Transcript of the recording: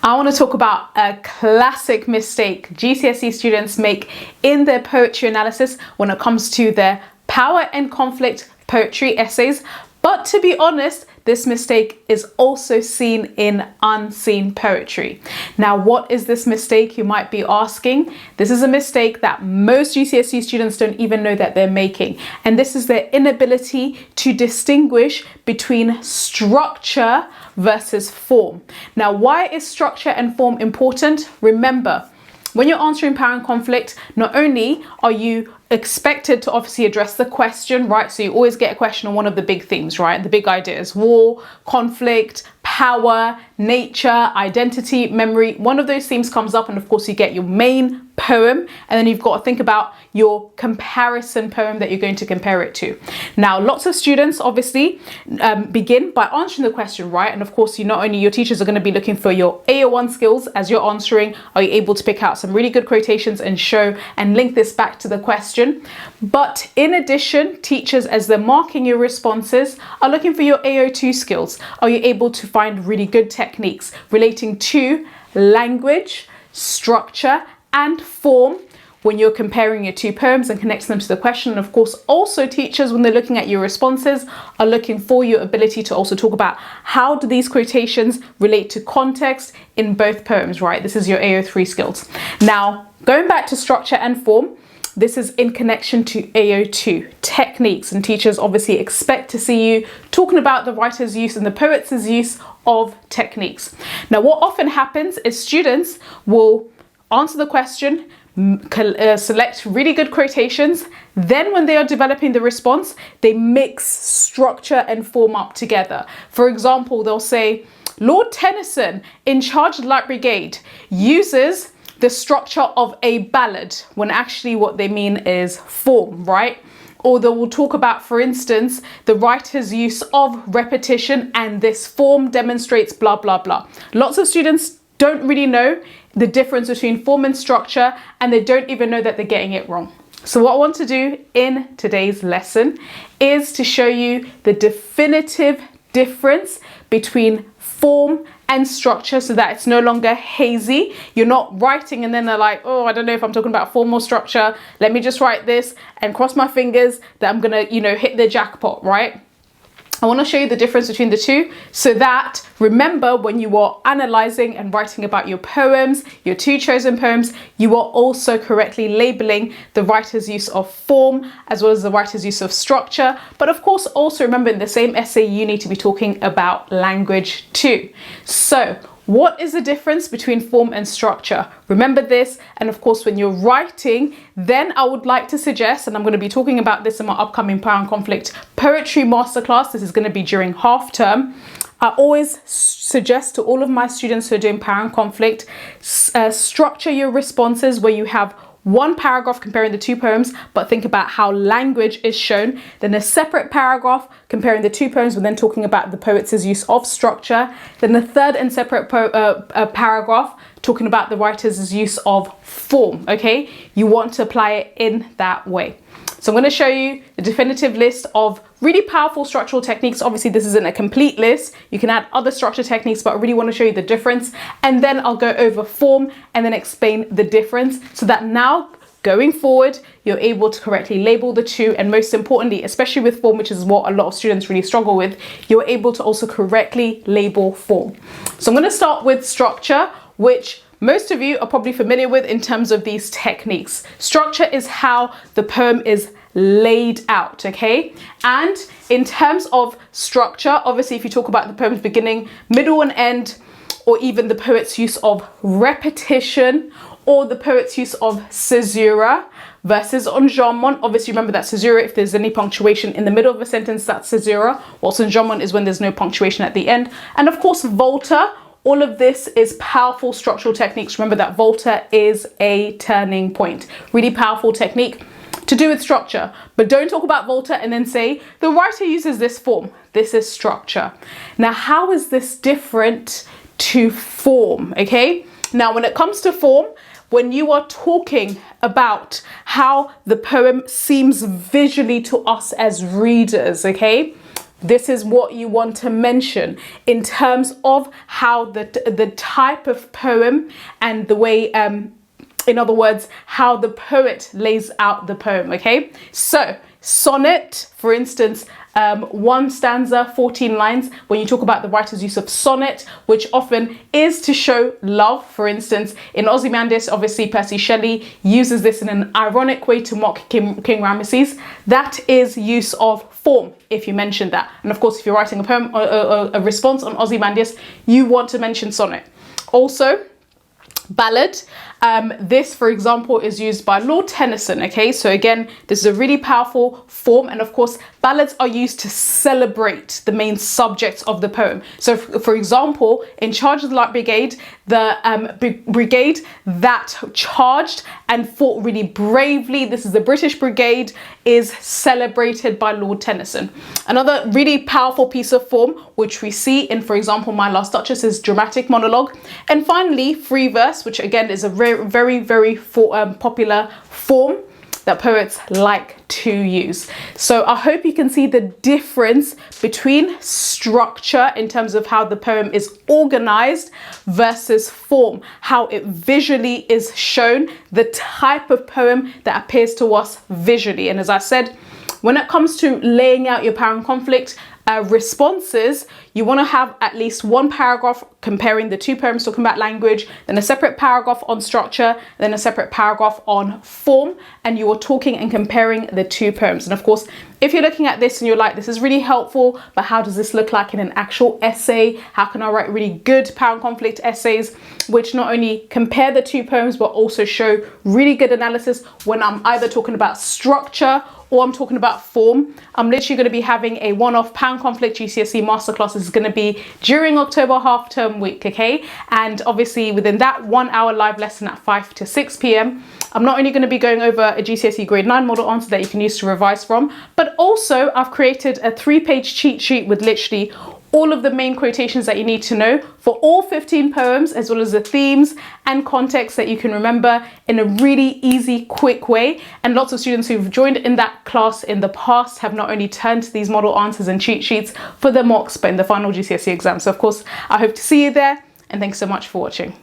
I want to talk about a classic mistake GCSE students make in their poetry analysis when it comes to their power and conflict poetry essays. But to be honest, this mistake is also seen in unseen poetry. Now, what is this mistake, you might be asking? This is a mistake that most GCSE students don't even know that they're making. And this is their inability to distinguish between structure versus form. Now, why is structure and form important? Remember, when you're answering power and conflict, not only are you expected to obviously address the question, right? So you always get a question on one of the big themes, right? The big ideas: war, conflict, power, nature, identity, memory. One of those themes comes up, and of course you get your main poem, and then you've got to think about your comparison poem that you're going to compare it to. Now, lots of students obviously begin by answering the question, right? And of course, your teachers are going to be looking for your AO1 skills as you're answering. Are you able to pick out some really good quotations and show and link this back to the question? But in addition, teachers, as they're marking your responses, are looking for your AO2 skills. Are you able to find really good techniques relating to language, structure, and form when you're comparing your two poems and connecting them to the question? And of course, also teachers, when they're looking at your responses, are looking for your ability to also talk about how do these quotations relate to context in both poems, right? This is your AO3 skills. Now, going back to structure and form, this is in connection to AO2 techniques, and teachers obviously expect to see you talking about the writer's use and the poet's use of techniques. Now, what often happens is students will answer the question, select really good quotations. Then when they are developing the response, they mix structure and form up together. For example, they'll say, Lord Tennyson, in charge of the Light Brigade, uses the structure of a ballad, when actually what they mean is form, right? Or they will talk about, for instance, the writer's use of repetition, and this form demonstrates blah, blah, blah. Lots of students don't really know the difference between form and structure, and they don't even know that they're getting it wrong. So what I want to do in today's lesson is to show you the definitive difference between form and structure, so that it's no longer hazy. You're not writing and then they're like, oh, I don't know if I'm talking about form or structure. Let me just write this and cross my fingers that I'm gonna, hit the jackpot, right? I want to show you the difference between the two, so that, remember, when you are analyzing and writing about your poems, your two chosen poems, you are also correctly labeling the writer's use of form as well as the writer's use of structure. But of course, also remember, in the same essay, you need to be talking about language too. So, what is the difference between form and structure? Remember this, and of course, when you're writing, then I would like to suggest, and I'm going to be talking about this in my upcoming Power and Conflict Poetry Masterclass. This is going to be during half term. I always suggest to all of my students who are doing Power and Conflict, structure your responses where you have one paragraph comparing the two poems, but think about how language is shown. Then a separate paragraph comparing the two poems, but then talking about the poet's use of structure. Then a third and separate paragraph talking about the writer's use of form, okay? You want to apply it in that way. So I'm going to show you the definitive list of really powerful structural techniques. Obviously, this isn't a complete list. You can add other structure techniques, but I really want to show you the difference. And then I'll go over form and then explain the difference, so that now, going forward, you're able to correctly label the two. And most importantly, especially with form, which is what a lot of students really struggle with, you're able to also correctly label form. So I'm going to start with structure, which most of you are probably familiar with in terms of these techniques. Structure is how the poem is laid out, okay? And in terms of structure, obviously, if you talk about the poem's beginning, middle, and end, or even the poet's use of repetition, or the poet's use of caesura versus enjambment. Obviously, remember that caesura, if there's any punctuation in the middle of a sentence, that's caesura, whilst enjambment is when there's no punctuation at the end. And of course, volta. All of this is powerful structural techniques. Remember that volta is a turning point. Really powerful technique to do with structure. But don't talk about volta and then say, the writer uses this form. This is structure. Now, how is this different to form, okay? Now, when it comes to form, when you are talking about how the poem seems visually to us as readers, okay? this is what you want to mention in terms of how the type of poem and the way, in other words, how the poet lays out the poem, okay? So sonnet, for instance, 1 stanza, 14 lines. When you talk about the writer's use of sonnet, which often is to show love, for instance, in Ozymandias, obviously Percy Shelley uses this in an ironic way to mock King Ramesses. That is use of form, if you mention that. And of course, if you're writing a poem or a response on Ozymandias, you want to mention sonnet. Also, ballad. This, for example, is used by Lord Tennyson, okay? So again, this is a really powerful form, and of course, ballads are used to celebrate the main subject of the poem. So for example, in Charge of the Light Brigade, the brigade that charged and fought really bravely, this is the British brigade, is celebrated by Lord Tennyson. Another really powerful piece of form, which we see in, for example, My Last Duchess, is dramatic monologue. And finally, free verse, which again is a very popular form that poets like to use. So I hope you can see the difference between structure in terms of how the poem is organized versus form, how it visually is shown, the type of poem that appears to us visually. And as I said, when it comes to laying out your power and conflict responses, you want to have at least one paragraph comparing the two poems, talking about language, then a separate paragraph on structure, then a separate paragraph on form, and you are talking and comparing the two poems. And of course, if you're looking at this and you're like, this is really helpful, but how does this look like in an actual essay? How can I write really good power and conflict essays, which not only compare the two poems, but also show really good analysis when I'm either talking about structure or I'm talking about form? I'm literally going to be having a one-off power and conflict GCSE masterclass. This is going to be during October half-term week, okay? And obviously within that 1 hour live lesson at 5 to 6 p.m, I'm not only going to be going over a GCSE grade 9 model answer that you can use to revise from, but also I've created a 3-page cheat sheet with literally all of the main quotations that you need to know for all 15 poems, as well as the themes and context that you can remember in a really easy, quick way. And lots of students who've joined in that class in the past have not only turned to these model answers and cheat sheets for the mocks, but in the final GCSE exam. So of course, I hope to see you there, and thanks so much for watching.